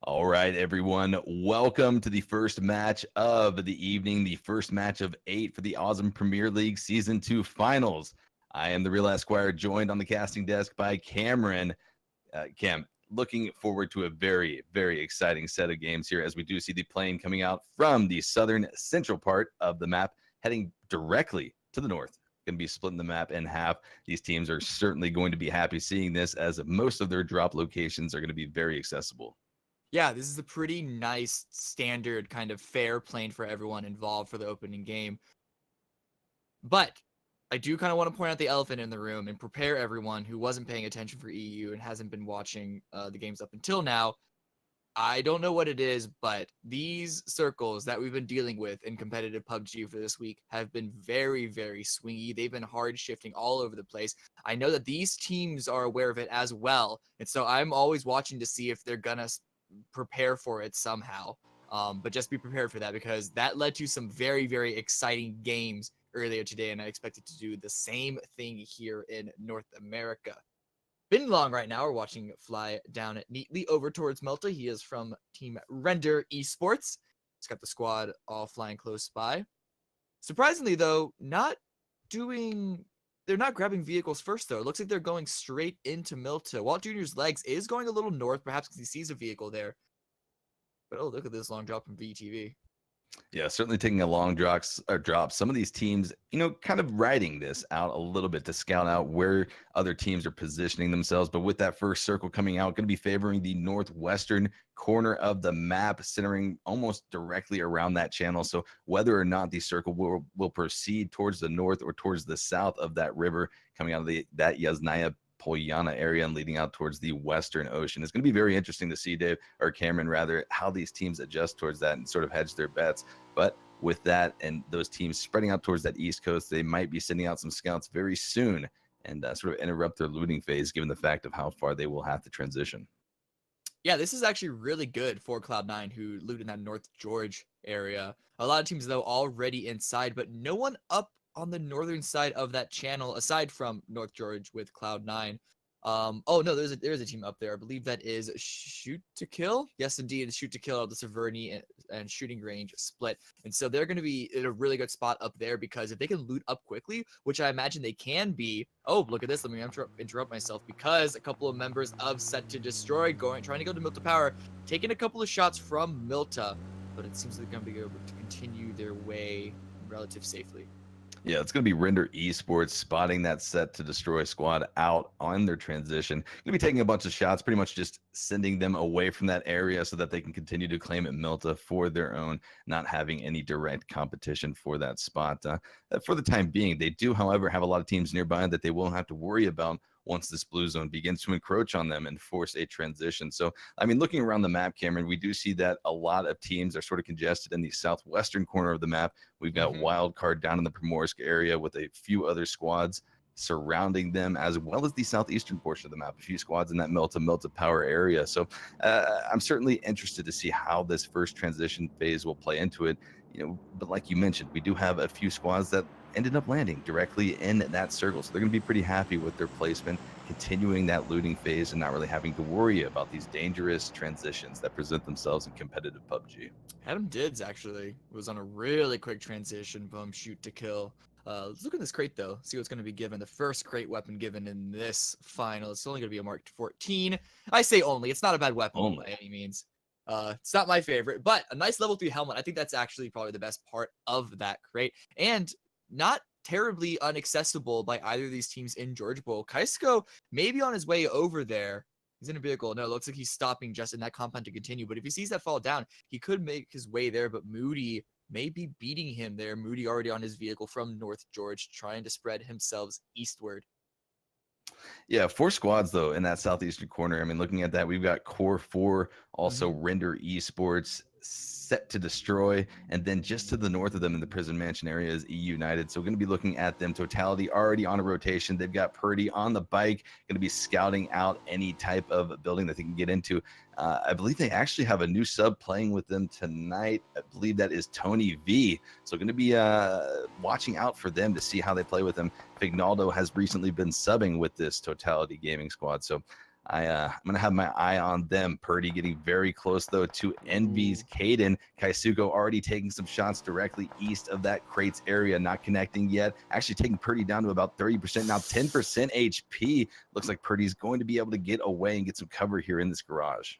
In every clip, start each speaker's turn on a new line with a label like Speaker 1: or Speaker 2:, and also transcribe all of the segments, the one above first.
Speaker 1: All right, everyone. Welcome to the first match of the evening, the first match of 8 for the Auzom Premier League Season 2 Finals. I am the Real Esquire, joined on the casting desk by Cameron. Cam, looking forward to a very, very exciting set of games here as we do see the plane coming out from the southern central part of the map, heading directly to the north. Going to be splitting the map in half. These teams are certainly going to be happy seeing this, as most of their drop locations are going to be very accessible.
Speaker 2: Yeah, this is a pretty nice, standard, kind of fair plane for everyone involved for the opening game. But I do kind of want to point out the elephant in the room and prepare everyone who wasn't paying attention for EU and hasn't been watching the games up until now. I don't know what it is, but these circles that we've been dealing with in competitive PUBG for this week have been very, very swingy. They've been hard shifting all over the place. I know that these teams are aware of it as well. And so I'm always watching to see if they're going to prepare for it somehow. But just be prepared for that, because that led to some very, very exciting games earlier today, and I expect it to do the same thing here in North America. Bin Long right now, we're watching fly down neatly over towards Melta. He is from Team Render Esports. He's got the squad all flying close by. Surprisingly, though, they're not grabbing vehicles first, though. It looks like they're going straight into Milta. Walt Jr.'s legs is going a little north, perhaps because he sees a vehicle there. But oh, look at this long drop from VTV.
Speaker 1: Yeah, certainly taking a long drop. Some of these teams, kind of riding this out a little bit to scout out where other teams are positioning themselves. But with that first circle coming out, going to be favoring the northwestern corner of the map, centering almost directly around that channel. So whether or not the circle will proceed towards the north or towards the south of that river, coming out of that Yasnaya Polyana area and leading out towards the Western Ocean. It's going to be very interesting to see, Dave, or Cameron rather, how these teams adjust towards that and sort of hedge their bets. But with that and those teams spreading out towards that East Coast, they might be sending out some scouts very soon and sort of interrupt their looting phase, given the fact of how far they will have to transition.
Speaker 2: Yeah, this is actually really good for Cloud9, who loot in that North George area. A lot of teams, though, already inside, but no one up on the northern side of that channel, aside from North George with Cloud9. Oh no, there's a team up there. I believe that is Shoot to Kill. Yes, indeed, it's Shoot to Kill. The Severny and shooting range split, and so they're going to be in a really good spot up there, because if they can loot up quickly, which I imagine they can be. Oh, look at this. Let me interrupt myself, because a couple of members of Set to Destroy trying to go to Milta Power, taking a couple of shots from Milta, but it seems like they're going to be able to continue their way relative safely.
Speaker 1: Yeah, it's going to be Render Esports spotting that Set to Destroy squad out on their transition. Going to be taking a bunch of shots, pretty much just sending them away from that area so that they can continue to claim it Milta for their own, not having any direct competition for that spot. For the time being, they do, however, have a lot of teams nearby that they won't have to worry about once this blue zone begins to encroach on them and force a transition. So, I mean, looking around the map, Cameron, we do see that a lot of teams are sort of congested in the southwestern corner of the map. We've got Wildcard down in the Primorsk area with a few other squads surrounding them, as well as the southeastern portion of the map, a few squads in that Milta Power area. So I'm certainly interested to see how this first transition phase will play into it. But like you mentioned, we do have a few squads that ended up landing directly in that circle, so they're going to be pretty happy with their placement, continuing that looting phase and not really having to worry about these dangerous transitions that present themselves in competitive PUBG.
Speaker 2: Adam Dids actually was on a really quick transition from Shoot to Kill. Let's look at this crate, though, see what's going to be given. The first crate weapon given in this final. It's only going to be a Mark 14. I say only. It's not a bad weapon by any means. It's not my favorite, but a nice level 3 helmet. I think that's actually probably the best part of that crate. And not terribly unaccessible by either of these teams in George Bowl. Kaisko may be on his way over there. He's in a vehicle. No, it looks like he's stopping just in that compound to continue. But if he sees that fall down, he could make his way there. But Moody may be beating him there. Moody already on his vehicle from North George, trying to spread himself eastward.
Speaker 1: Yeah, 4 squads, though, in that southeastern corner. I mean, looking at that, we've got Core 4, also Render Esports, Set to Destroy, and then just to the north of them in the Prison Mansion area is E United. So we're going to be looking at them. Totality already on a rotation. They've got Purdy on the bike, going to be scouting out any type of building that they can get into. I believe they actually have a new sub playing with them tonight. I believe that is Tony V. So going to be watching out for them to see how they play with them. Fignaldo has recently been subbing with this Totality Gaming squad. So I'm gonna have my eye on them. Purdy getting very close though to Envy's
Speaker 2: Ooh.
Speaker 1: Caden. Kaisuko already taking some shots directly east of that crates area, not connecting yet. Actually taking Purdy down to about 30%, now 10% HP. Looks like Purdy's going to be able to get away and get some cover here in this garage.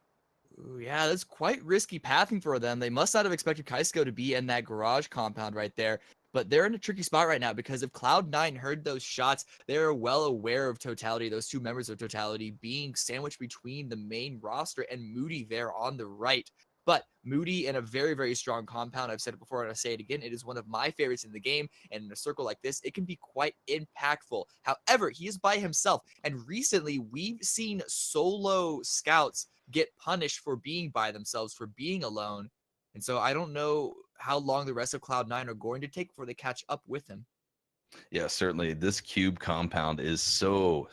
Speaker 2: Ooh, yeah, that's quite risky pathing for them. They must not have expected Kaisko to be in that garage compound right there. But they're in a tricky spot right now because if Cloud9 heard those shots, they're well aware of Totality, those two members of Totality being sandwiched between the main roster and Moody there on the right. But Moody in a very, very strong compound. I've said it before and I'll say it again. It is one of my favorites in the game. And in a circle like this, it can be quite impactful. However, he is by himself. And recently, we've seen solo scouts get punished for being by themselves, for being alone. And so I don't know how long the rest of Cloud9 are going to take before they catch up with him.
Speaker 1: Yeah, certainly. This cube compound is so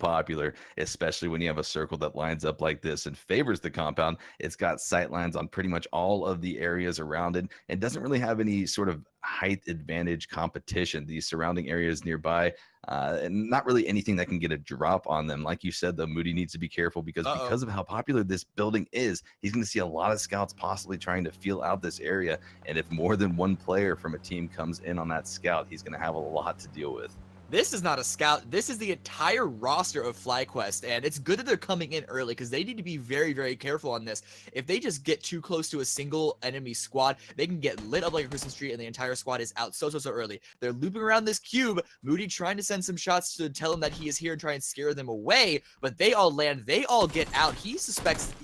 Speaker 1: popular, especially when you have a circle that lines up like this and favors the compound. It's got sight lines on pretty much all of the areas around it and doesn't really have any sort of height advantage competition. These surrounding areas nearby, and not really anything that can get a drop on them. Like you said, though, Moody needs to be careful because of how popular this building is. He's going to see a lot of scouts possibly trying to feel out this area. And if more than one player from a team comes in on that scout, he's going to have a lot to deal with.
Speaker 2: This is not a scout. This is the entire roster of FlyQuest, and it's good that they're coming in early because they need to be very, very careful on this. If they just get too close to a single enemy squad, they can get lit up like a Christmas tree, and the entire squad is out so early. They're looping around this cube. Moody trying to send some shots to tell them that he is here and try and scare them away, but they all land. They all get out. He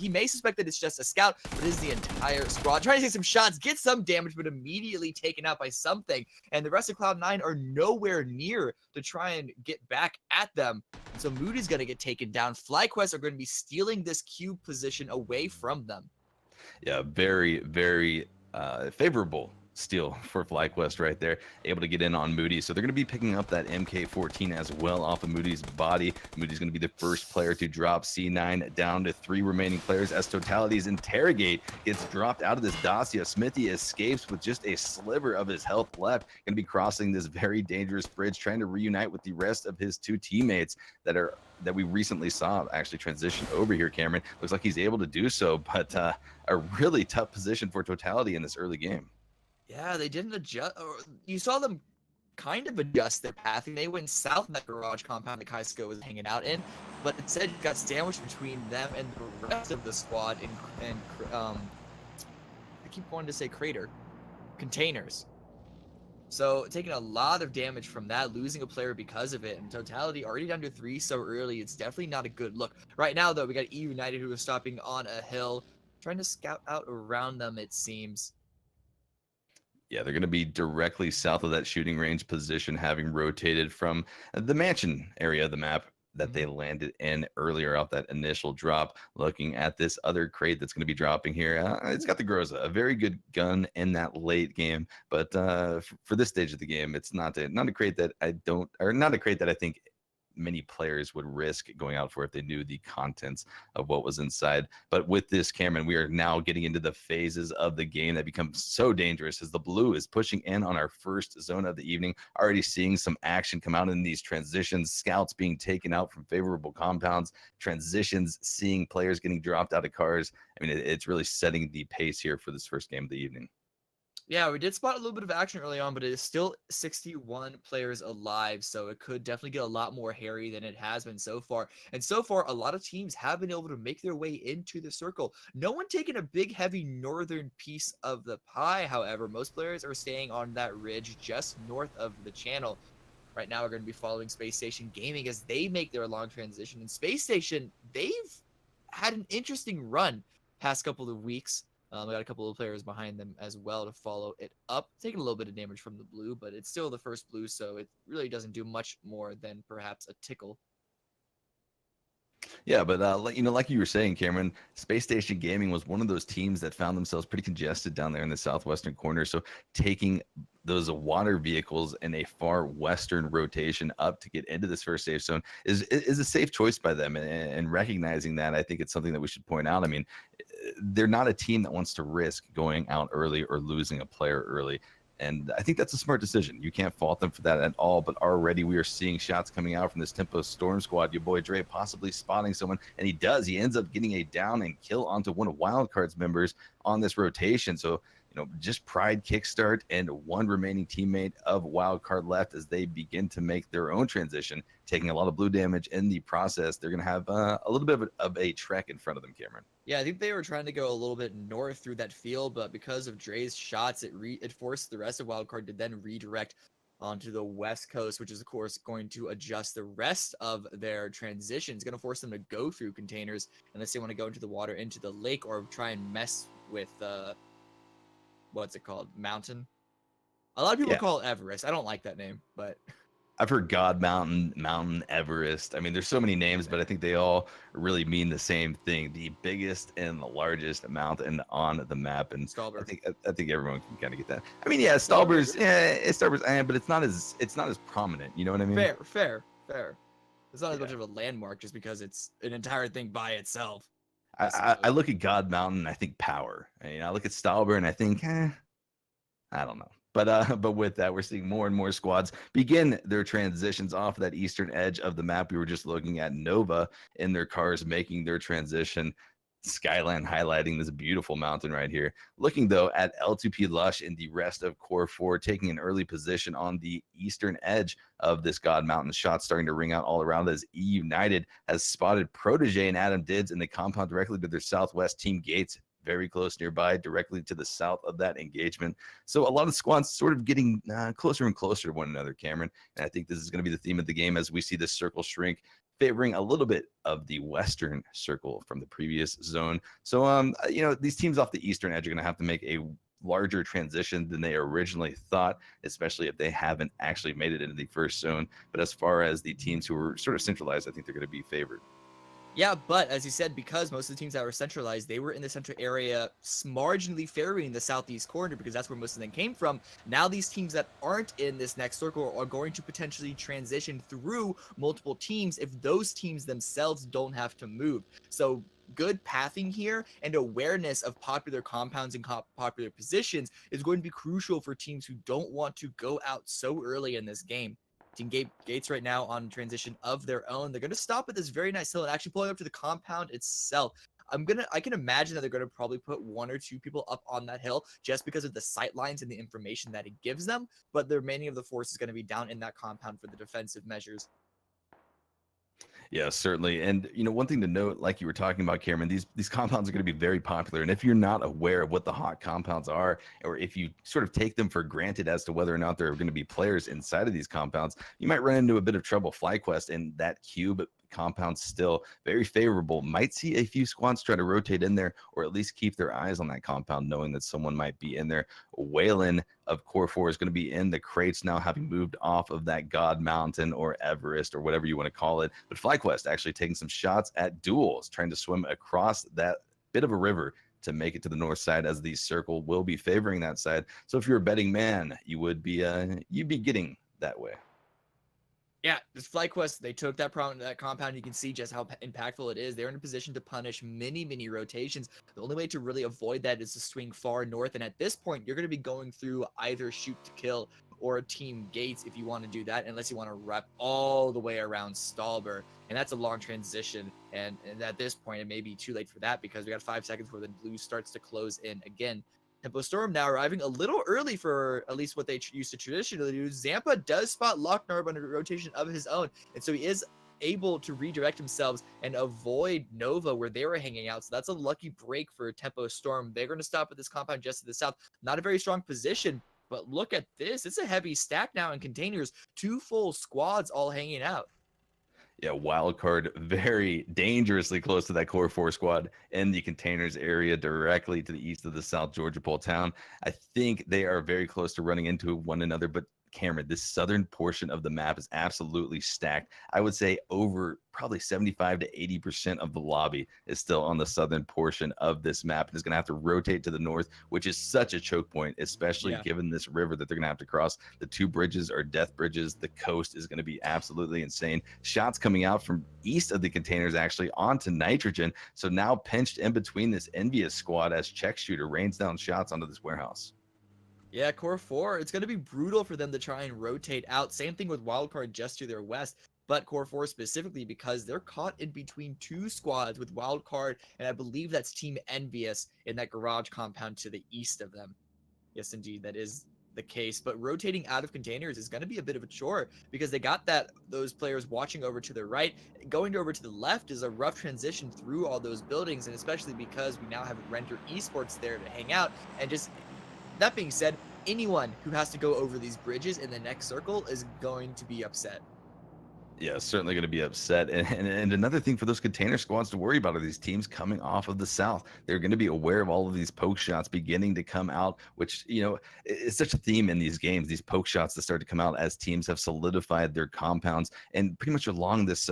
Speaker 2: may suspect that it's just a scout, but it is the entire squad. Trying to take some shots, get some damage, but immediately taken out by something, and the rest of Cloud9 are nowhere near to try and get back at them. And so Moody's going to get taken down. FlyQuest are going to be stealing this cube position away from them.
Speaker 1: Yeah, very, very favorable steal for FlyQuest right there, able to get in on Moody. So they're going to be picking up that MK14 as well off of Moody's body. Moody's going to be the first player to drop C9 down to 3 remaining players as Totality's Interrogate gets dropped out of this Dacia. Smithy escapes with just a sliver of his health left. Going to be crossing this very dangerous bridge, trying to reunite with the rest of his 2 teammates that we recently saw actually transition over here. Cameron, looks like he's able to do so, but a really tough position for Totality in this early game.
Speaker 2: Yeah, they didn't adjust. Or you saw them kind of adjust their pathing. They went south in that garage compound that Kaisko was hanging out in, but instead got sandwiched between them and the rest of the squad in I keep wanting to say crater containers. So taking a lot of damage from that, losing a player because of it, and Totality already down to 3 so early. It's definitely not a good look. Right now, though, we got E United who is stopping on a hill, trying to scout out around them, it seems.
Speaker 1: Yeah, they're going to be directly south of that shooting range position, having rotated from the mansion area of the map that they landed in earlier out that initial drop. Looking at this other crate that's going to be dropping here, it's got the Groza, a very good gun in that late game, but for this stage of the game, it's not a crate that not a crate that I think many players would risk going out for if they knew the contents of what was inside. But with this, Cameron, we are now getting into the phases of the game that become so dangerous as the blue is pushing in on our first zone of the evening. Already seeing some action come out in these transitions, scouts being taken out from favorable compounds, transitions, seeing players getting dropped out of cars. I mean, it's really setting the pace here for this first game of the evening.
Speaker 2: Yeah, we did spot a little bit of action early on, but it is still 61 players alive, so it could definitely get a lot more hairy than it has been so far. And so far, a lot of teams have been able to make their way into the circle. No one taking a big, heavy northern piece of the pie, however. Most players are staying on that ridge just north of the channel. Right now, we're going to be following Space Station Gaming as they make their long transition. And Space Station, they've had an interesting run past couple of weeks. I got a couple of players behind them as well to follow it up. Taking a little bit of damage from the blue, but it's still the first blue, so it really doesn't do much more than perhaps a tickle.
Speaker 1: Yeah, but like you were saying, Cameron, Space Station Gaming was one of those teams that found themselves pretty congested down there in the southwestern corner. So taking those water vehicles in a far western rotation up to get into this first safe zone is a safe choice by them. And recognizing that, I think it's something that we should point out. I mean, they're not a team that wants to risk going out early or losing a player early. And I think that's a smart decision. You can't fault them for that at all. But already we are seeing shots coming out from this Tempo Storm squad. Your boy Dre possibly spotting someone, and he does. He ends up getting a down and kill onto one of Wildcard's members on this rotation. So, just Pride kickstart and one remaining teammate of Wildcard left as they begin to make their own transition, taking a lot of blue damage in the process. They're going to have a little bit of a trek in front of them, Cameron.
Speaker 2: Yeah, I think they were trying to go a little bit north through that field, but because of Dre's shots, it forced the rest of Wildcard to then redirect onto the west coast, which is of course going to adjust the rest of their transition. It's going to force them to go through containers unless they want to go into the water, into the lake, or try and mess with what's it called? Mountain. A lot of people call it Everest. I don't like that name, but
Speaker 1: I've heard God Mountain, Mountain Everest. I mean, there's so many names, but I think they all really mean the same thing: the biggest and the largest mountain on the map. And
Speaker 2: Stalber.
Speaker 1: I think everyone can kind of get that. I mean, yeah, Stalber's, but it's not as prominent. You know what I mean?
Speaker 2: Fair. It's not as much of a landmark just because it's an entire thing by itself.
Speaker 1: I look at God Mountain, I think power. I look at Stalber and I think, I don't know. But with that, we're seeing more and more squads begin their transitions off that eastern edge of the map. We were just looking at Nova in their cars making their transition. Skyline highlighting this beautiful mountain right here. Looking though at L2P Lush and the rest of Core 4 taking an early position on the eastern edge of this God Mountain. Shots starting to ring out all around as E United has spotted Protege and Adam Dids in the compound directly to their southwest. Team Gates very close nearby, directly to the south of that engagement. So a lot of squads sort of getting closer and closer to one another, Cameron. And I think this is going to be the theme of the game as we see this circle shrink, favoring a little bit of the western circle from the previous zone. So, these teams off the eastern edge are going to have to make a larger transition than they originally thought, especially if they haven't actually made it into the first zone. But as far as the teams who were sort of centralized, I think they're going to be favored.
Speaker 2: Yeah, but as you said, because most of the teams that were centralized, they were in the central area, marginally favoring the southeast corner because that's where most of them came from. Now these teams that aren't in this next circle are going to potentially transition through multiple teams if those teams themselves don't have to move. So good pathing here and awareness of popular compounds and popular positions is going to be crucial for teams who don't want to go out so early in this game. Team Gates right now on transition of their own. They're going to stop at this very nice hill and actually pull up to the compound itself. I can imagine that they're going to probably put one or two people up on that hill just because of the sight lines and the information that it gives them. But the remaining of the force is going to be down in that compound for the defensive measures.
Speaker 1: Yeah, certainly. And one thing to note, like you were talking about, Cameron, these compounds are going to be very popular. And if you're not aware of what the hot compounds are, or if you sort of take them for granted as to whether or not there are going to be players inside of these compounds, you might run into a bit of trouble. FlyQuest and that cube compound still very favorable. Might see a few squads try to rotate in there, or at least keep their eyes on that compound, knowing that someone might be in there. Waylon of Core 4 is going to be in the crates now, having moved off of that God Mountain or Everest or whatever you want to call it. But FlyQuest actually taking some shots at duels, trying to swim across that bit of a river to make it to the north side, as the circle will be favoring that side. So if you're a betting man, you would be you'd be getting that way.
Speaker 2: Yeah, this FlyQuest, they took that compound. You can see just how impactful it is. They're in a position to punish many rotations. The only way to really avoid that is to swing far north. And at this point, you're going to be going through either shoot to kill or Team Gates if you want to do that, unless you want to wrap all the way around Stalber. And that's a long transition. And at this point, it may be too late for that because we got 5 seconds before the blue starts to close in again. Tempo Storm now arriving a little early for at least what they used to traditionally do. Zampa does spot Locknarb under rotation of his own, and so he is able to redirect himself and avoid Nova where they were hanging out. So that's a lucky break for Tempo Storm. They're going to stop at this compound just to the south. Not a very strong position, but look at this. It's a heavy stack now in containers. 2 full squads all hanging out.
Speaker 1: Yeah, Wildcard very dangerously close to that Core 4 squad in the containers area directly to the east of the South Georgia Pole town. I think they are very close to running into one another, but Cameron, this southern portion of the map is absolutely stacked. I would say over probably 75 to 80% of the lobby is still on the southern portion of this map and is going to have to rotate to the north, which is such a choke point, especially given this river that they're going to have to cross. The 2 bridges are death bridges. The coast is going to be absolutely insane. Shots coming out from east of the containers actually onto Nitrogen. So now pinched in between this envious squad as Check Shooter rains down shots onto this warehouse.
Speaker 2: Yeah, Core 4, it's going to be brutal for them to try and rotate out. Same thing with Wildcard just to their west, but Core 4 specifically because they're caught in between two squads with Wildcard, and I believe that's Team Envious in that garage compound to the east of them. Yes, indeed, that is the case. But rotating out of containers is going to be a bit of a chore because they got those players watching over to the right. Going over to the left is a rough transition through all those buildings, and especially because we now have Render Esports there to hang out. And just that being said, anyone who has to go over these bridges in the next circle is going to be upset.
Speaker 1: Yeah, certainly going to be upset. And another thing for those container squads to worry about are these teams coming off of the south. They're going to be aware of all of these poke shots beginning to come out, which, it's such a theme in these games, these poke shots that start to come out as teams have solidified their compounds and pretty much along this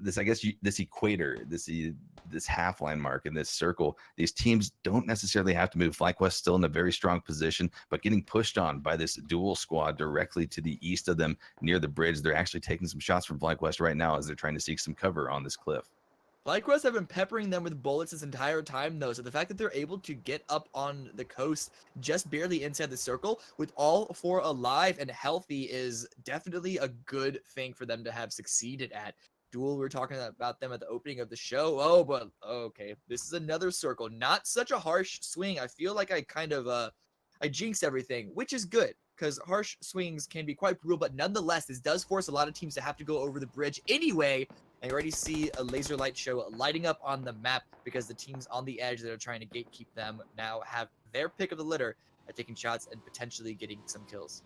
Speaker 1: this equator, this half line mark in this circle. These teams don't necessarily have to move. FlyQuest still in a very strong position, but getting pushed on by this dual squad directly to the east of them near the bridge. They're actually taking some shots from FlyQuest right now as they're trying to seek some cover on this cliff.
Speaker 2: FlyQuest have been peppering them with bullets this entire time, though, so the fact that they're able to get up on the coast just barely inside the circle with all four alive and healthy is definitely a good thing for them to have succeeded at. Duel, we were talking about them at the opening of the show. Oh, but okay, this is another circle. Not such a harsh swing. I feel like I kind of I jinxed everything, which is good because harsh swings can be quite brutal, but nonetheless, this does force a lot of teams to have to go over the bridge anyway. And you already see a laser light show lighting up on the map because the teams on the edge that are trying to gatekeep them now have their pick of the litter at taking shots and potentially getting some kills.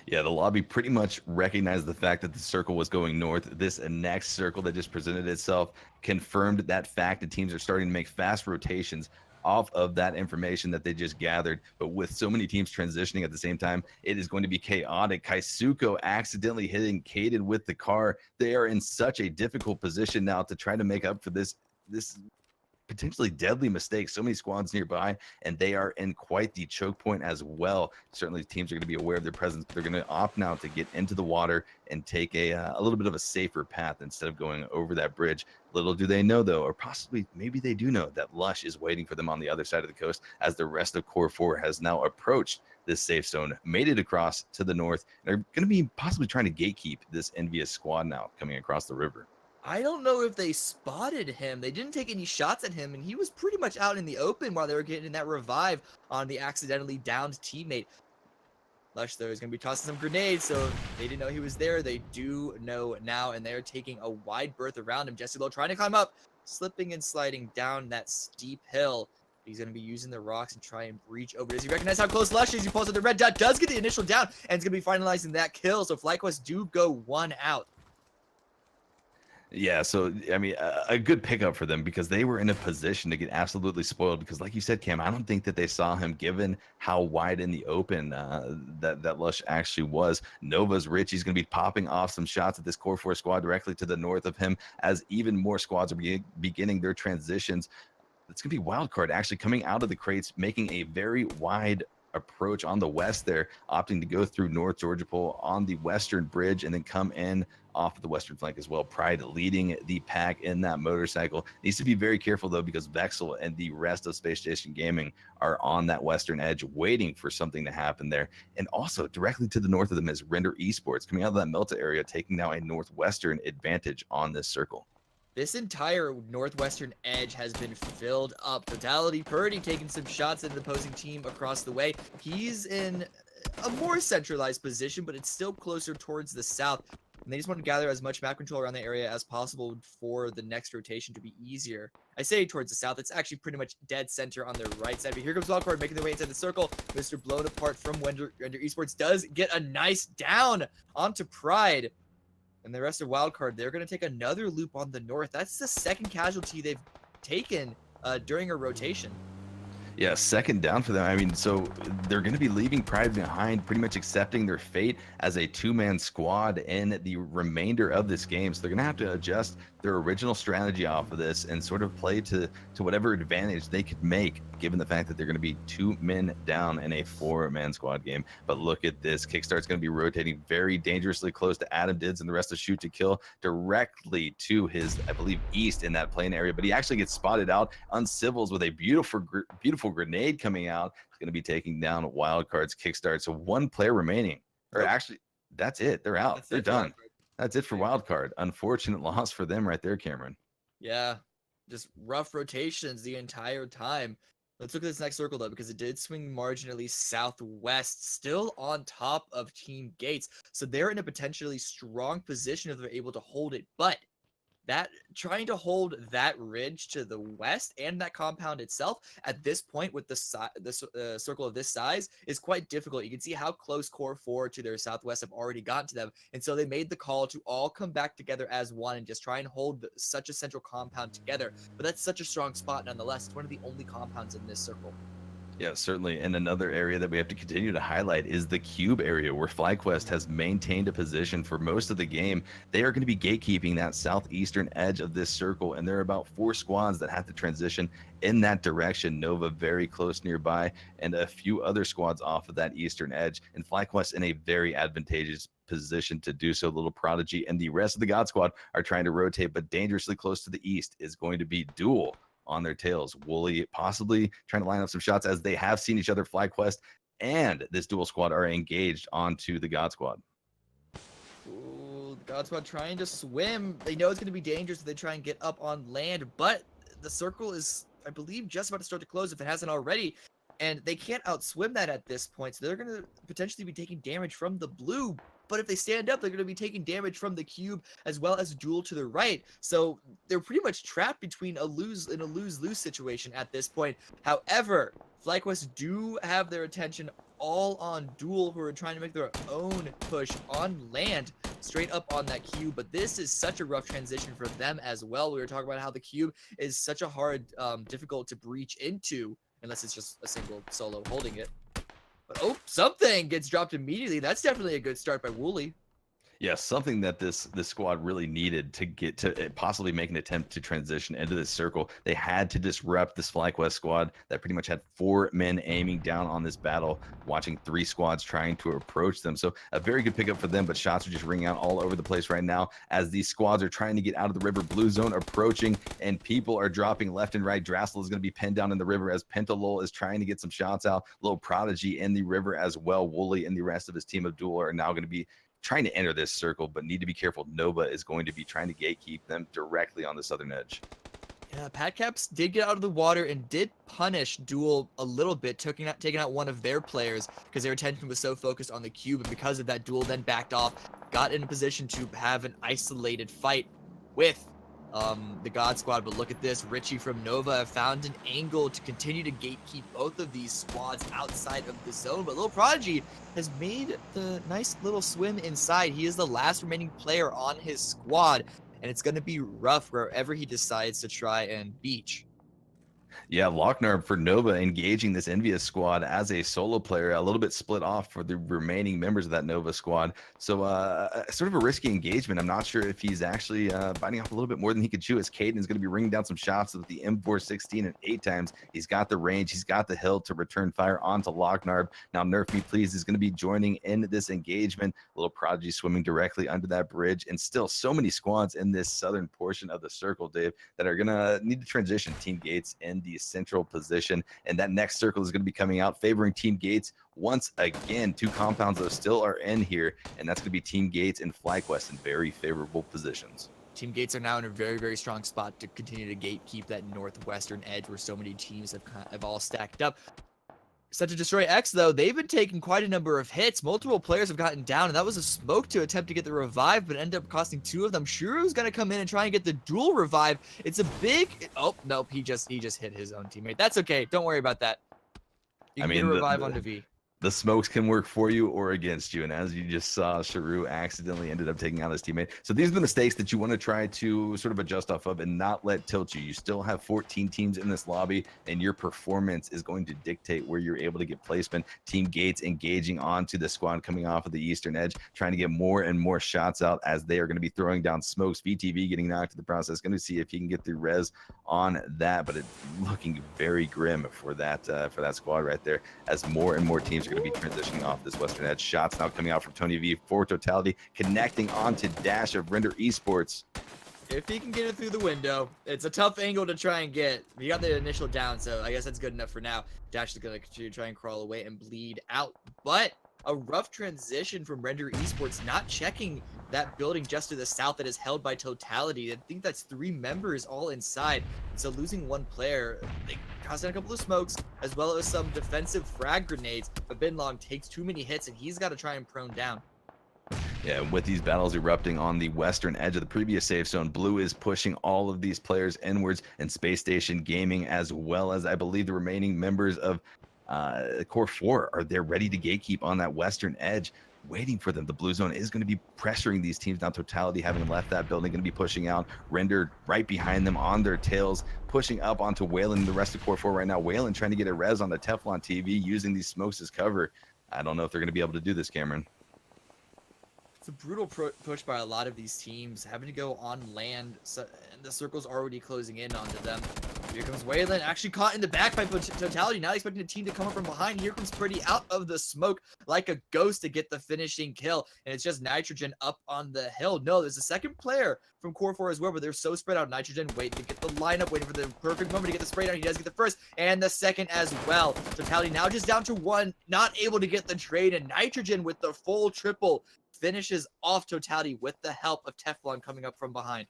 Speaker 1: Yeah, the lobby pretty much recognized the fact that the circle was going north. This next circle that just presented itself confirmed that fact, and teams are starting to make fast rotations off of that information that they just gathered. But with so many teams transitioning at the same time, it is going to be chaotic. Kaisuko accidentally hitting Caden with the car. They are in such a difficult position now to try to make up for this potentially deadly mistake. So many squads nearby, and they are in quite the choke point as well. Certainly teams are going to be aware of their presence. They're going to opt now to get into the water and take a little bit of a safer path instead of going over that bridge. Little do they know, though, or possibly maybe they do know, that Lush is waiting for them on the other side of the coast as the rest of Core 4 has now approached this safe zone, made it across to the north. They're going to be possibly trying to gatekeep this envious squad now coming across the river.
Speaker 2: I don't know if they spotted him. They didn't take any shots at him, and he was pretty much out in the open while they were getting that revive on the accidentally downed teammate. Lush, though, is going to be tossing some grenades, so they didn't know he was there. They do know now, and they're taking a wide berth around him. Jesse Lowe trying to climb up, slipping and sliding down that steep hill. He's going to be using the rocks and try and breach over. Does he recognize how close Lush is? He pulls out the red dot, does get the initial down, and it's going to be finalizing that kill, so FlyQuest do go one out.
Speaker 1: Yeah, so I mean, a good pickup for them because they were in a position to get absolutely spoiled. Because, like you said, Cam, I don't think that they saw him given how wide in the open that Lush actually was. Nova's rich. He's going to be popping off some shots at this Core 4 squad directly to the north of him as even more squads are beginning their transitions. It's going to be Wildcard actually coming out of the crates, making a very wide approach on the west there, opting to go through North Georgia Pole on the western bridge and then come in off of the western flank as well. Pride leading the pack in that motorcycle. Needs to be very careful though, because Vexel and the rest of Space Station Gaming are on that western edge waiting for something to happen there. And also directly to the north of them is Render Esports coming out of that Melta area, taking now a northwestern advantage on this circle.
Speaker 2: This entire northwestern edge has been filled up. Totality Purdy taking some shots at the opposing team across the way. He's in a more centralized position, but it's still closer towards the south. And they just want to gather as much map control around the area as possible for the next rotation to be easier. I say towards the south. It's actually pretty much dead center on the right side. But here comes Wildcard making their way inside the circle. Mr. Blown apart from Render Esports does get a nice down onto Pride. And the rest of Wildcard, they're going to take another loop on the north. That's the second casualty they've taken during a rotation.
Speaker 1: Yeah, second down for them. I mean, so they're going to be leaving Pride behind, pretty much accepting their fate as a two-man squad in the remainder of this game. So they're going to have to adjust their original strategy off of this and sort of play to whatever advantage they could make, given the fact that they're going to be 2 men down in a 4-man squad game. But look at this. Kickstart's going to be rotating very dangerously close to Adam Dids and the rest of Shoot to Kill, directly to his, I believe, east in that plane area. But he actually gets spotted out on Civils with a beautiful beautiful grenade coming out. It's going to be taking down Wildcard's kickstart. So 1 player remaining. Or
Speaker 2: Nope.
Speaker 1: actually, that's it. They're out.
Speaker 2: That's
Speaker 1: They're
Speaker 2: it for
Speaker 1: done.
Speaker 2: Wildcard.
Speaker 1: That's it for Wildcard. Unfortunate loss for them right there, Cameron.
Speaker 2: Yeah, just rough rotations the entire time. Let's look at this next circle, though, because it did swing marginally southwest, still on top of Team Gates. So they're in a potentially strong position if they're able to hold it. But that trying to hold that ridge to the west and that compound itself at this point with the circle of this size is quite difficult. You can see how close core 4 to their southwest have already gotten to them, and so they made the call to all come back together as one and just try and hold such a central compound together. But that's such a strong spot nonetheless. It's one of the only compounds in this circle.
Speaker 1: Yeah, certainly. And another area that we have to continue to highlight is the cube area, where FlyQuest has maintained a position for most of the game. They are going to be gatekeeping that southeastern edge of this circle, and there are about 4 squads that have to transition in that direction. Nova very close nearby, and a few other squads off of that eastern edge. And FlyQuest in a very advantageous position to do so. Little Prodigy and the rest of the God Squad are trying to rotate, but dangerously close to the east is going to be Duel on their tails. Wooly possibly trying to line up some shots, as they have seen each other. FlyQuest and this Duel squad are engaged onto the God Squad.
Speaker 2: Ooh, the God Squad trying to swim. They know it's going to be dangerous if they try and get up on land, but the circle is, I believe, just about to start to close if it hasn't already, and they can't outswim that at this point, so they're going to potentially be taking damage from the blue. But if they stand up, they're going to be taking damage from the cube as well as Duel to the right. So they're pretty much trapped between a lose-lose situation at this point. However, FlyQuest do have their attention all on Duel, who are trying to make their own push on land straight up on that cube. But this is such a rough transition for them as well. We were talking about how the cube is such a hard, difficult to breach into, unless it's just a single solo holding it. But oh, something gets dropped immediately. That's definitely a good start by Wooly.
Speaker 1: Yeah, something that this squad really needed to get to possibly make an attempt to transition into this circle. They had to disrupt this FlyQuest squad that pretty much had 4 men aiming down on this battle, watching 3 squads trying to approach them. So a very good pickup for them, but shots are just ringing out all over the place right now as these squads are trying to get out of the river. Blue zone approaching, and people are dropping left and right. Drassel is going to be pinned down in the river as Pentalol is trying to get some shots out. Little Prodigy in the river as well. Wooly and the rest of his team of Duel are now going to be trying to enter this circle, but need to be careful. Nova is going to be trying to gatekeep them directly on the southern edge.
Speaker 2: Yeah, Patcaps did get out of the water and did punish Duel a little bit, taking out one of their players because their attention was so focused on the cube, and because of that, Duel then backed off, got in a position to have an isolated fight with the God Squad. But look at this, Richie from Nova found an angle to continue to gatekeep both of these squads outside of the zone. But Little Prodigy has made the nice little swim inside. He is the last remaining player on his squad, and it's going to be rough wherever he decides to try and beach.
Speaker 1: Yeah, Lochner for Nova engaging this Envious squad as a solo player, a little bit split off for the remaining members of that Nova squad. So sort of a risky engagement. I'm not sure if he's actually biting off a little bit more than he could chew, as Caden is going to be ringing down some shots with the M416 and 8 times. He's got the range. He's got the hill to return fire onto Lochner. Now Nerf Me Please is going to be joining in this engagement. Little Prodigy swimming directly under that bridge, and still so many squads in this southern portion of the circle, Dave, that are going to need to transition. Team Gates in the central position, and that next circle is going to be coming out favoring Team Gates once again. 2 compounds though still are in here, and that's going to be Team Gates and FlyQuest in very favorable positions.
Speaker 2: Team Gates are now in a very, very strong spot to continue to gatekeep that northwestern edge where so many teams have all stacked up. Set to destroy X, though, they've been taking quite a number of hits. Multiple players have gotten down, and that was a smoke to attempt to get the revive, but ended up costing 2 of them. Shuru's going to come in and try and get the dual revive. It's a big... Oh, nope, he just hit his own teammate. That's okay. Don't worry about that. You can get a revive onto V.
Speaker 1: The smokes can work for you or against you. And as you just saw, Shuru accidentally ended up taking out his teammate. So these are the mistakes that you want to try to sort of adjust off of and not let tilt you. You still have 14 teams in this lobby, and your performance is going to dictate where you're able to get placement. Team Gates engaging onto the squad coming off of the eastern edge, trying to get more and more shots out as they are going to be throwing down smokes. VTV getting knocked to the process. Going to see if he can get through res on that, but it's looking very grim for that squad right there, as more and more teams are going to be transitioning off this western edge. Shots now coming out from Tony V for Totality, connecting onto Dash of Render Esports.
Speaker 2: If he can get it through the window, it's a tough angle to try and get. He got the initial down, so I guess that's good enough for now. Dash is going to continue to try and crawl away and bleed out. But a rough transition from Render Esports, not checking that building just to the south that is held by Totality. I think that's 3 members all inside. So losing 1 player, they caused a couple of smokes, as well as some defensive frag grenades. But Binlong takes too many hits, and he's got to try and prone down.
Speaker 1: Yeah, with these battles erupting on the western edge of the previous safe zone, Blue is pushing all of these players inwards, and Space Station Gaming, as well as I believe the remaining members of Core 4 are there ready to gatekeep on that western edge, waiting for them. The blue zone is going to be pressuring these teams. Now Totality, having left that building, going to be pushing out. Render right behind them on their tails, pushing up onto Whalen and the rest of Core 4 right now. Whalen trying to get a res on the Teflon TV, using these smokes as cover. I don't know if they're going to be able to do this, Cameron.
Speaker 2: It's a brutal push by a lot of these teams, having to go on land, so, and the circle's already closing in onto them. Here comes Wayland, actually caught in the back by Totality, now expecting the team to come up from behind. Here comes Pretty out of the smoke like a ghost to get the finishing kill, and it's just Nitrogen up on the hill. No, there's a second player from Core 4 as well, but they're so spread out. Nitrogen waiting to get the lineup, waiting for the perfect moment to get the spray down. He does get the first and the second as well. Totality now just down to 1, not able to get the trade, and Nitrogen with the full triple finishes off Totality with the help of Teflon coming up from behind.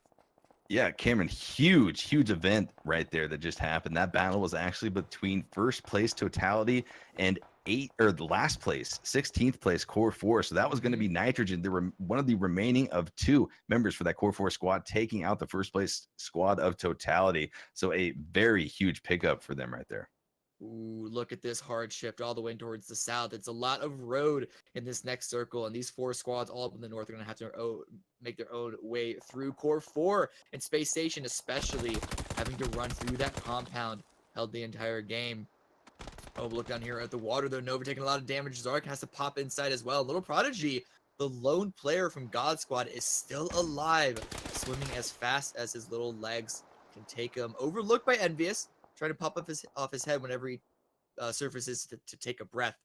Speaker 1: Yeah, Cameron, huge event right there that just happened. That battle was actually between first place Totality and the last place, 16th place Core 4. So that was going to be Nitrogen. There were one of the remaining of 2 members for that Core 4 squad, taking out the first place squad of Totality. So a very huge pickup for them right there.
Speaker 2: Ooh, look at this hard shift all the way towards the south. It's a lot of road in this next circle, and these 4 squads all up in the north are going to have to make their own way through. Core 4 and Space Station especially having to run through that compound held the entire game. Oh, look down here at the water, though. Nova taking a lot of damage. Zark has to pop inside as well. Little Prodigy, the lone player from God Squad, is still alive, swimming as fast as his little legs can take him. Overlooked by Envious, trying to pop up off his head whenever he surfaces to take a breath.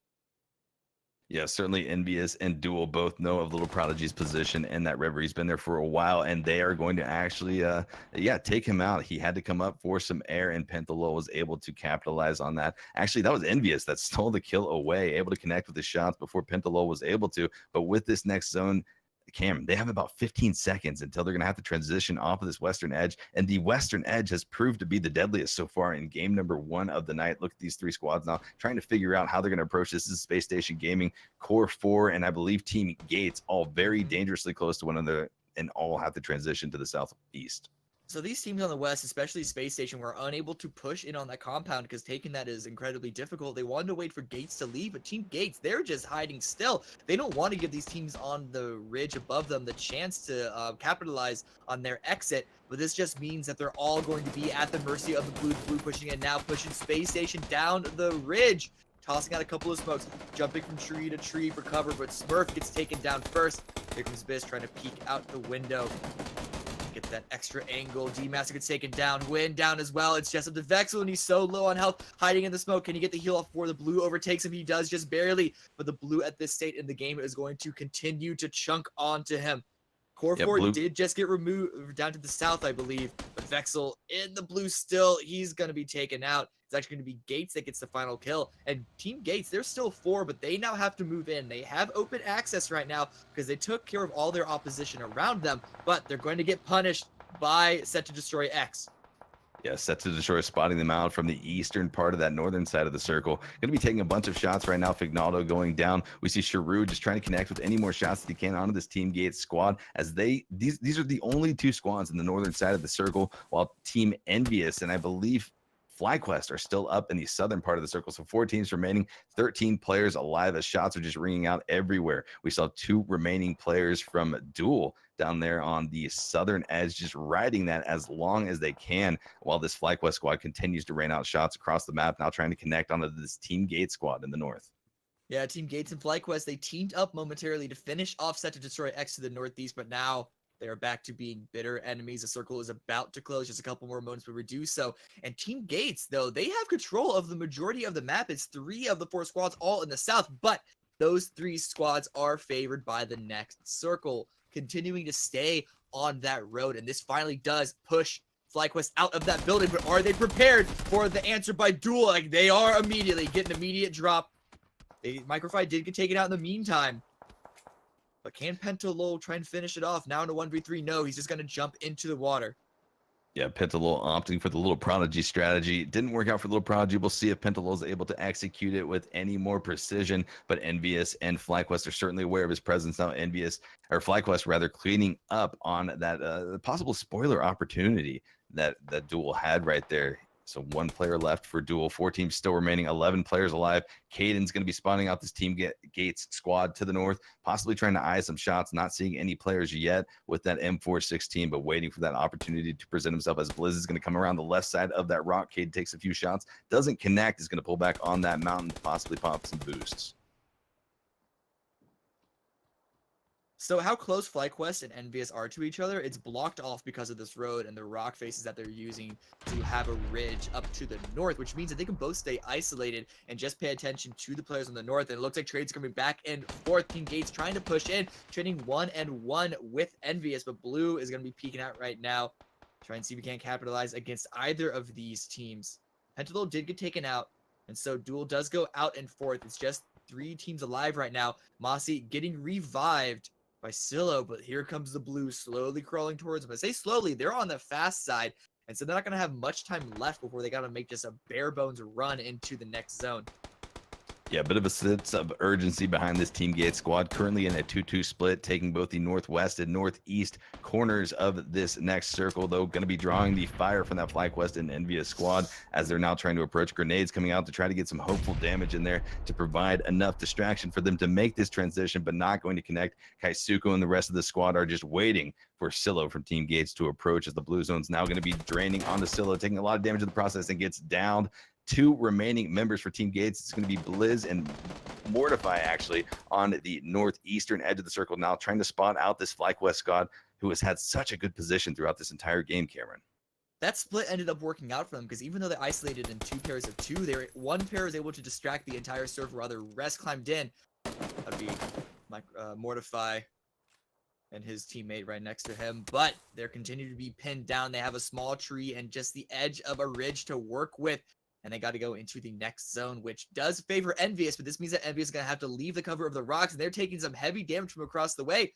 Speaker 1: Yeah, certainly Envious and Duel both know of Little Prodigy's position in that river. He's been there for a while, and they are going to actually, take him out. He had to come up for some air, and Pentalol was able to capitalize on that. Actually, that was Envious that stole the kill away, able to connect with the shots before Pentalol was able to. But with this next zone, Cam, they have about 15 seconds until they're going to have to transition off of this western edge, and the western edge has proved to be the deadliest so far in game number 1 of the night. Look at these 3 squads now trying to figure out how they're going to approach this. This is Space Station Gaming, Core 4, and I believe Team Gates, all very dangerously close to one another, and all have to transition to the southeast.
Speaker 2: So these teams on the west, especially Space Station, were unable to push in on that compound because taking that is incredibly difficult. They wanted to wait for Gates to leave, but Team Gates, they're just hiding still. They don't want to give these teams on the ridge above them the chance to capitalize on their exit, but this just means that they're all going to be at the mercy of the blue pushing in now, pushing Space Station down the ridge. Tossing out a couple of smokes, jumping from tree to tree for cover, but Smurf gets taken down first. Here comes Biz trying to peek out the window. Get that extra angle. D-Master gets taken down. Win down as well. It's just up to Vexel, and he's so low on health, hiding in the smoke. Can he get the heal off before the blue overtakes him? He does, just barely. But the blue at this state in the game is going to continue to chunk onto him. Core 4 did just get removed down to the south, I believe. But Vexel in the blue still. He's going to be taken out. It's actually going to be Gates that gets the final kill. And Team Gates, they're still 4, but they now have to move in. They have open access right now because they took care of all their opposition around them, but they're going to get punished by Set to Destroy X.
Speaker 1: Yeah, Set to Destroy spotting them out from the eastern part of that northern side of the circle. Going to be taking a bunch of shots right now. Fignaldo going down. We see Sharu just trying to connect with any more shots that he can onto this Team Gates squad, as these are the only 2 squads in the northern side of the circle, while Team Envious and I believe FlyQuest are still up in the southern part of the circle. So 4 teams remaining, 13 players alive as shots are just ringing out everywhere. We saw 2 remaining players from Duel down there on the southern edge, just riding that as long as they can, while this FlyQuest squad continues to rain out shots across the map, now trying to connect onto this Team Gates squad in the north.
Speaker 2: Yeah, Team Gates and FlyQuest, they teamed up momentarily to finish off Set to Destroy X to the northeast, but now they are back to being bitter enemies. The circle is about to close. Just a couple more moments will do so. And Team Gates, though, they have control of the majority of the map. It's 3 of the 4 squads all in the south, but those 3 squads are favored by the next circle, continuing to stay on that road. And this finally does push FlyQuest out of that building. But are they prepared for the answer by Duel? Like, they are immediately getting an immediate drop. Microfi did get taken out in the meantime. But can Pentalol try and finish it off? Now in a 1v3, no, he's just going to jump into the water.
Speaker 1: Yeah, Pentalol opting for the Little Prodigy strategy. Didn't work out for Little Prodigy. We'll see if Pentalol is able to execute it with any more precision. But Envious and FlyQuest are certainly aware of his presence now. FlyQuest rather, cleaning up on that possible spoiler opportunity that Duel had right there. So 1 player left for Duel. 4 teams still remaining. 11 players alive. Caden's going to be spawning out this Team Gates squad to the north, possibly trying to eye some shots. Not seeing any players yet with that M416, but waiting for that opportunity to present himself as Blizz is going to come around the left side of that rock. Cade takes a few shots, doesn't connect, is going to pull back on that mountain, possibly pop some boosts.
Speaker 2: So how close FlyQuest and Envious are to each other, it's blocked off because of this road and the rock faces that they're using to have a ridge up to the north, which means that they can both stay isolated and just pay attention to the players on the north. And it looks like trades coming back and forth. Team Gates trying to push in, trading 1-1 with Envious, but Blue is going to be peeking out right now. Try and see if we can't capitalize against either of these teams. Pentalol did get taken out, and so Duel does go out and forth. It's just 3 teams alive right now. Mossy getting revived by Silo, but here comes the Blues slowly crawling towards him. I say slowly, they're on the fast side, and so they're not going to have much time left before they got to make just a bare bones run into the next zone.
Speaker 1: Yeah, a bit of a sense of urgency behind this Team Gates squad. Currently in a 2-2 split, taking both the northwest and northeast corners of this next circle, though going to be drawing the fire from that FlyQuest and Envious squad as they're now trying to approach. Grenades coming out to try to get some hopeful damage in there to provide enough distraction for them to make this transition, but not going to connect. Kaisuko and the rest of the squad are just waiting for Silo from Team Gates to approach, as the blue zone's now going to be draining onto Silo, taking a lot of damage in the process, and gets downed. 2 remaining members for Team Gates. It's going to be Blizz and Mortify, actually, on the northeastern edge of the circle now, trying to spot out this FlyQuest squad, who has had such a good position throughout this entire game, Cameron.
Speaker 2: That split ended up working out for them, because even though they isolated in 2 pairs of 2, one pair was able to distract the entire server while the rest climbed in. That'd be Mortify and his teammate right next to him, but they're continuing to be pinned down. They have a small tree and just the edge of a ridge to work with, and they got to go into the next zone, which does favor Envious, but this means that Envious is going to have to leave the cover of the rocks, and they're taking some heavy damage from across the way.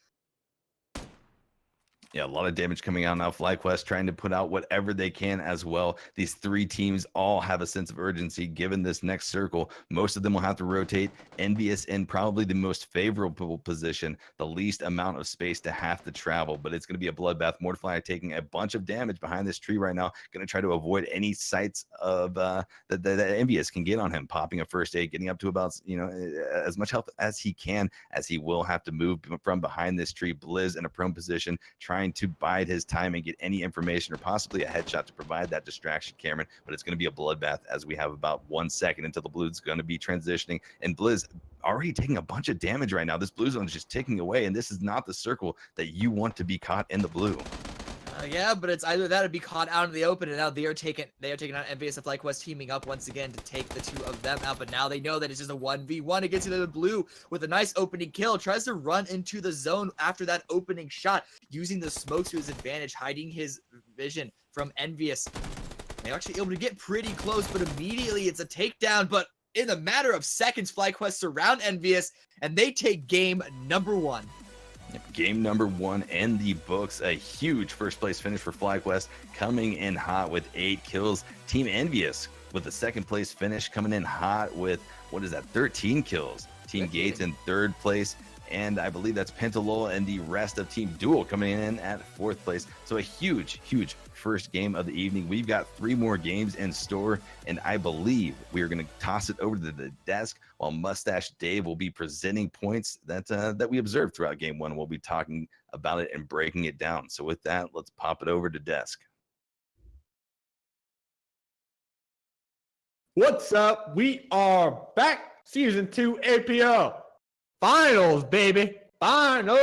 Speaker 1: Yeah, a lot of damage coming out now. FlyQuest trying to put out whatever they can as well. These 3 teams all have a sense of urgency given this next circle. Most of them will have to rotate. Envious in probably the most favorable position, the least amount of space to have to travel, but it's going to be a bloodbath. Mortify taking a bunch of damage behind this tree right now. Going to try to avoid any sights of that Envious can get on him. Popping a first aid, getting up to about, as much help as he can, as he will have to move from behind this tree. Blizz in a prone position, trying to bide his time and get any information or possibly a headshot to provide that distraction, Cameron. But it's going to be a bloodbath as we have about 1 second until the Blues going to be transitioning. And Blizz already taking a bunch of damage right now. This blue zone is just ticking away, and this is not the circle that you want to be caught in the blue.
Speaker 2: Yeah, but it's either that or be caught out in the open, and now they are taking out Envious and FlyQuest, teaming up once again to take the 2 of them out. But now they know that it's just a 1v1 against the blue with a nice opening kill. Tries to run into the zone after that opening shot, using the smoke to his advantage, hiding his vision from Envious. They're actually able to get pretty close, but immediately it's a takedown. But in a matter of seconds, FlyQuest surround Envious, and they take game number 1.
Speaker 1: Game number 1 in the books. A huge first place finish for FlyQuest, coming in hot with 8 kills. Team Envious with the second place finish, coming in hot with, 13 kills. Team Gates in 3rd place, and I believe that's Pentalol and the rest of Team Duel coming in at 4th place. So a huge first game of the evening. We've got 3 more games in store, and I believe we are going to toss it over to the desk while Mustache Dave will be presenting points that we observed throughout game 1. We'll be talking about it and breaking it down. So with that, let's pop it over to desk.
Speaker 3: What's up? We are back. Season 2 APL Finals, baby. Finals.